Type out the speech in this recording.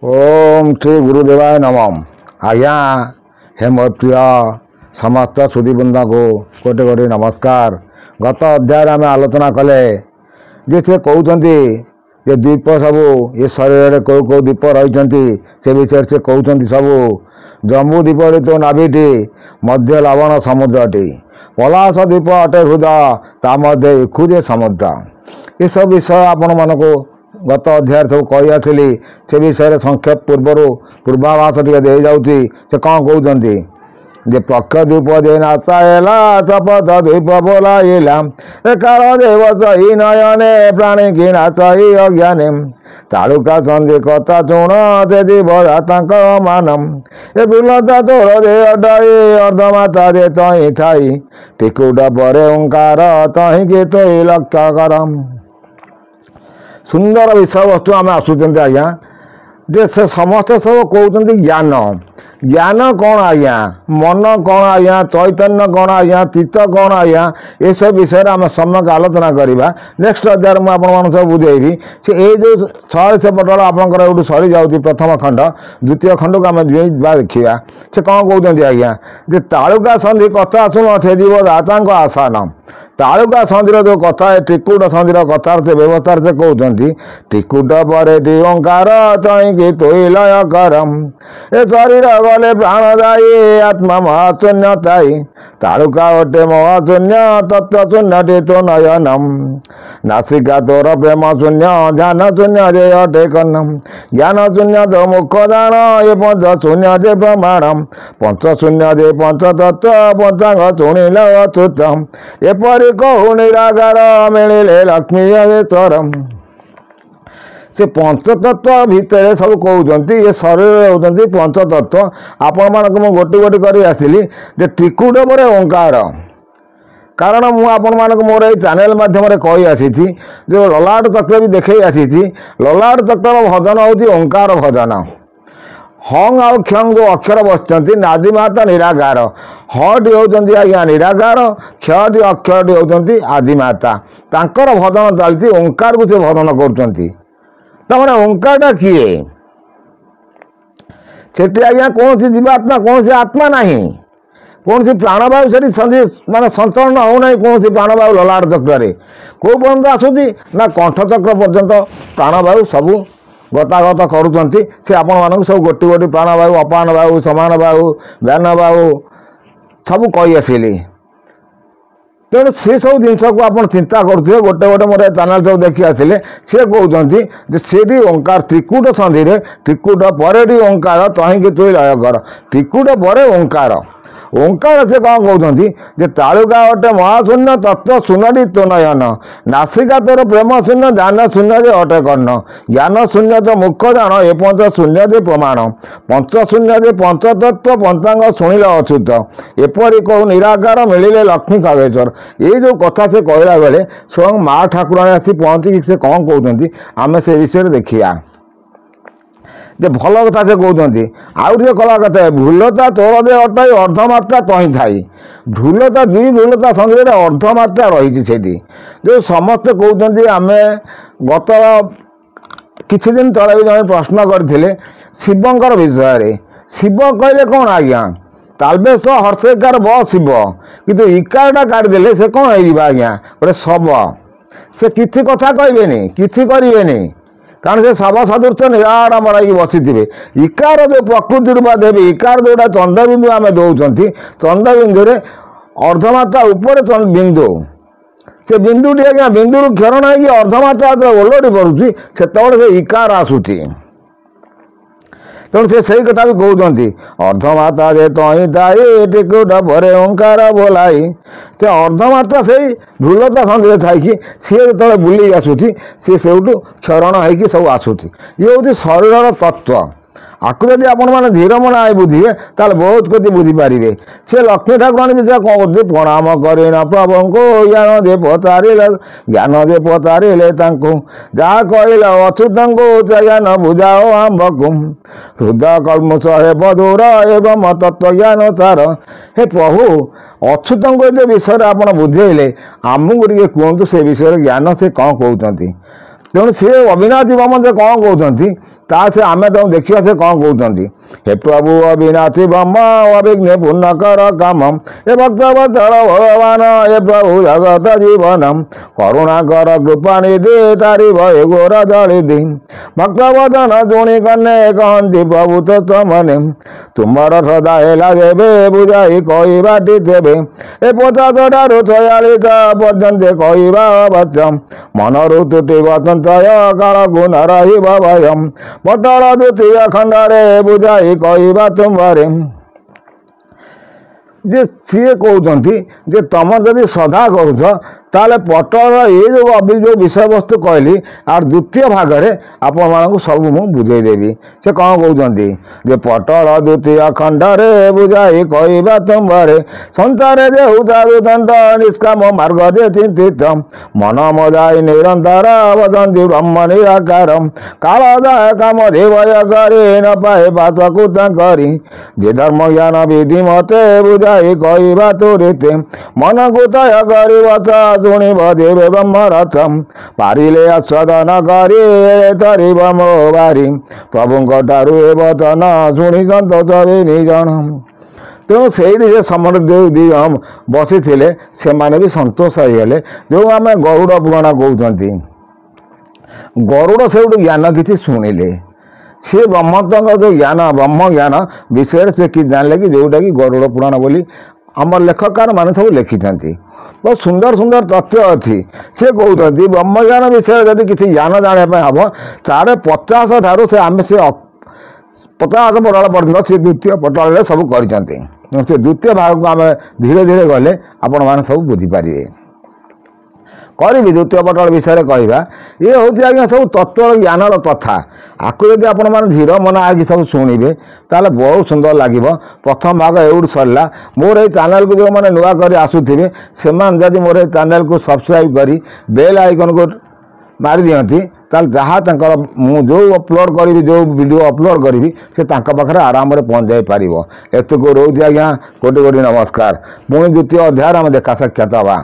ओम श्री गुरुदेवाय नमः। आज्ञा हे मोर प्रिय समस्त सुधीबृंदा को कोटि कोटि नमस्कार। गत अध्याय आम आलोचना कले जे से कहते ये द्वीप सबू ये शरीर में कौ कौ द्वीप रही से विषय से कहते सबू जम्बू द्वीप तो नाभिटी मध्य लवण समुद्रटी पलाश द्वीप अटे हृदय ता मध्य इखुजे समुद्र। ये सब विषय आपण मानक गत अध्याय सब कही आसली से विषय संक्षेप पूर्वाभास टे जाऊँगी से कौन कहते जे पक्ष द्वीप जे नाचाएला शपथ द्वीप बोलाइला एकार देव सही नयने प्राणी की नाचई अज्ञाने तालुका संधि कथा शुण से जीवदाता मानम ए बिलता तोर दे अडाई अर्धमाता जे तही थाई टिकुट परे ओंकार तही के तही लक्ष्य करम। सुंदर विषय वस्तु आम आसुच्च आज्ञा जे से समस्ते सब कहते ज्ञान ज्ञान कौन आज्ञा मन कौन आज्ञा चैतन्य कौन आज्ञा चित्त कौन आज्ञा ये सब विषय आम सम्यक आलोचना करवा। नेक्स्ट अध्याय मुझे सब बुझेबी से ये जो 100 पटल आपंकर ये सरी जाऊँगी प्रथम खंड द्वितीय खंड को आम देखा से कौन कहते आज्ञा जे तालुका संधि कथा शुण से जीव दाता आसान तालुका संधिर जो कथा है टिकुट संधिर कथा से व्यवस्था से कहते टिकुट पर ओंकार तही तोई लय करम ए शरीर गले प्राणदायी आत्मा महाशून्यताई तालुका अटे महाशून्य तत्व शून्य तो नयनम नासिका तोर प्रेम शून्य ध्यान शून्य जे अटे कन्नम ज्ञान शून्य तो मुख दान ये पंच शून्य जे प्रमाणम पंच शून्य जे पंच तत्व पंचांग शुणिल अच्युतम एपरि कहु निराकार मिले लक्ष्मीश्वरम। से पंचतत्व भितर सब कहते ये शरीर होती पंचतत्व आपण मानक मुझे गोटी गोटी कर आसली जे टिकुट पर ओंकार कारण मुझे आपण मानक मोर ये चैनल माध्यम कही आसी जो ललाट चक्र भी देखे आसी ललाट चक्र भजन हूँ ओंकार भजन हंग आउ क्षंग जो अक्षर बसती आदिमाता निराकार हटी होती आज्ञा निराकार क्षटी अक्षरटी होती आदिमाता तांकर भजन चलती ओंकार को से भजन कर ओंकारटा किए से आज्ञा कौन सी जीवात्मा कौन सी आत्मा नहीं कौन सी प्राणवायु से संधि माने संचलन होना कौन सी प्राणवायु ललाट चक्र कौ पर्यंत आसूँ ना कंठ चक्र पर्यंत प्राणवायु सबू गतागत करुँच से आपण मानक सब गोटी गोटी प्राणवायु अपान वायु समान वायु व्यान वायु सब कही आसली तेणु से सब जिनस को आप चिंता करुए गोटे गोटे मोर चैनल सब देखी आसिले सी कहते से ओंकार त्रिकुट संधि त्रिकुट पर ओंकार तहींक तु लय कर त्रिकुट पर ओंकार ओंकार से कौन कहते जे तालुका अटे महाशून्य तत्व शून्य तो नयन नासिका तोर प्रेम शून्य ज्ञान शून्य जे अटे कर्ण ज्ञान शून्य तो मुख जान ए पंच शून्य जे प्रमाण पंच शून्य जे पंचतत्व पंचांग शुणिल अच्युत एपरि कहू निराकार मिले लक्ष्मी खगेश्वर ये जो कथा से कहला बेले स्वयं माँ ठाकुराणी आसी पहुँचिक से कौन कहते आम से विषय देखिया जे भल कथा से कहते आउ टे कला कथा भूलता तोर दे अटाई अर्धमात्रा तही थाई भूलता दुई भूलता संगे अर्धमात्रा रही जो समस्ते कहते आम गत किछि दिन तले भी जन प्रश्न करते शिवंकर विषय शिव कहले कौन आज्ञा तालबेश हर्षकार ब शिव किंतु इकारटा काटिदेले से कौन हो आज्ञा गोटे शव से किसी कथा कहबेनी किसी करेनि कारण से शव सदृश निराड़ मराई बसी थे इकार जो प्रकृति रूपा देवी इकार जोटा चंद्रबिंदु आम दौरान चंद्रबिंदु अर्धमात्रा उपर बिंदु से बिंदुटी आज्ञा बिंदु क्षरण हो अर्धमात्रा जो ओलटी पड़ुची से इकार आसूची तेणु से सही कथा भी कहते अर्धमात्रा जे तही थाई टिकुट पर ओंकार बोलाई से अर्धमात्रा से भूलता संधि थी सी जो बुले आसूँ सी से क्षरण हो सब आसूँ ये हूँ शरीर तत्व आपको जब आपण मैंने धीर मन आई बुझे ताल बहुत कति बुझीपारे से लक्ष्मी ठाकुराणी विषय कौन करते प्रणाम करना प्रभु को ज्ञान दे पचारे ज्ञान दे पचारे जहाँ कहल अच्युत को ज्ञान बुझाओ आंब को हृदय कलमुष हे मधुर एवं तत्व ज्ञान तार हे प्रभु अच्युत को विषय आप बुझेले आमको टे कहतु से विषय ज्ञान से कौन कहते तेणु सी अविनाशी बामन से कौन कहते ତା ସେ ଆମେ ତାଙ୍କୁ ଦେଖିବା ସେ କ'ଣ କହୁଛନ୍ତି। हे प्रभु अविनाशी ब्रह्म अविघ्न पुण्यकर काम हे भक्तवत्सल भगवान हे प्रभु जगत जीवन करुणाकर कृपा निधि तारी भय घोर जलिधि भक्तवचन शुणी कन्ने कहती प्रभु तो तमने तुमर सदा हेला देवे बुझाई कहवाटी देवे ए 50 ठारू 46 पर्यंत कहवा अवश्य मनरु तुटी वसंतय कालकु न रहिब भय पटल द्वितीय खंडरे बुझाई कहवा तुम्हारे जे सी कहते जे तुम जदि श्रद्धा करुच ताले पटल ये जो विषय वस्तु कहली आर द्वितीय भाग में आपण मानक सब मु बुझेदेवी से कौन कहते जे पटल द्वितीय खंडरे बुझाई कहवा तुम्हारे संसारे जे हुदंत निष्काम मार्ग जे चिंतित मन मजाई निरंतर वदंती ब्रह्म निराकार कालदाय काम देवय करे न पाए पाशकु करी जे धर्म ज्ञान विधि मते बुझाई कहवा तुरीते मन को तय करी शुणी देवे ब्रह्मरथम पारिले आस्वादन करी तरीब मो बारी प्रभु ठारू ए वचन शुणी संतोष निजन तेणु से समर जो दी बसी से भी संतोष होगले जो आम गरुड़ पुराण कहते गरुड़ से ज्ञान किसी शुणिले सी ब्रह्मत्व जो ज्ञान ब्रह्म ज्ञान विषय से कि जानले कि जोटा कि गरुड़ पुराण बोली आम लेखकार मान सब लिखिं बहुत सुंदर सुंदर तथ्य अच्छी से कहते ब्रह्मज्ञान विषय जब किसी ज्ञान जानापी हम तार 50 ठारू से आम से 50 पटल पर्यटन से द्वितीय पटल सब कर द्वितीय भाग को आम धीरे धीरे गले आपण मैंने सब बुझीपारे करी द्वितीय पटल विषय कहवा ये हूँ आज्ञा सब तत्व ज्ञान तथा आपको जब आपण मैंने धीर मन आगे सब शुणे ताले बहुत सुंदर लगे। प्रथम भाग एवं सरला मोर ये चैनल को जो मैंने नुआ कर आसुवे से जब मोर ये चैनल को सब्सक्राइब करी बेल आइकन को मारी दिखती ताल जहाँ मु जो अपलोड करी जो वीडियो अपलोड करी से पाखे आराम से पहुँच जापर एतक रोज आज्ञा कोटि कोटि नमस्कार पुणी द्वितीय अध्याय आम देखा साक्षात हवा।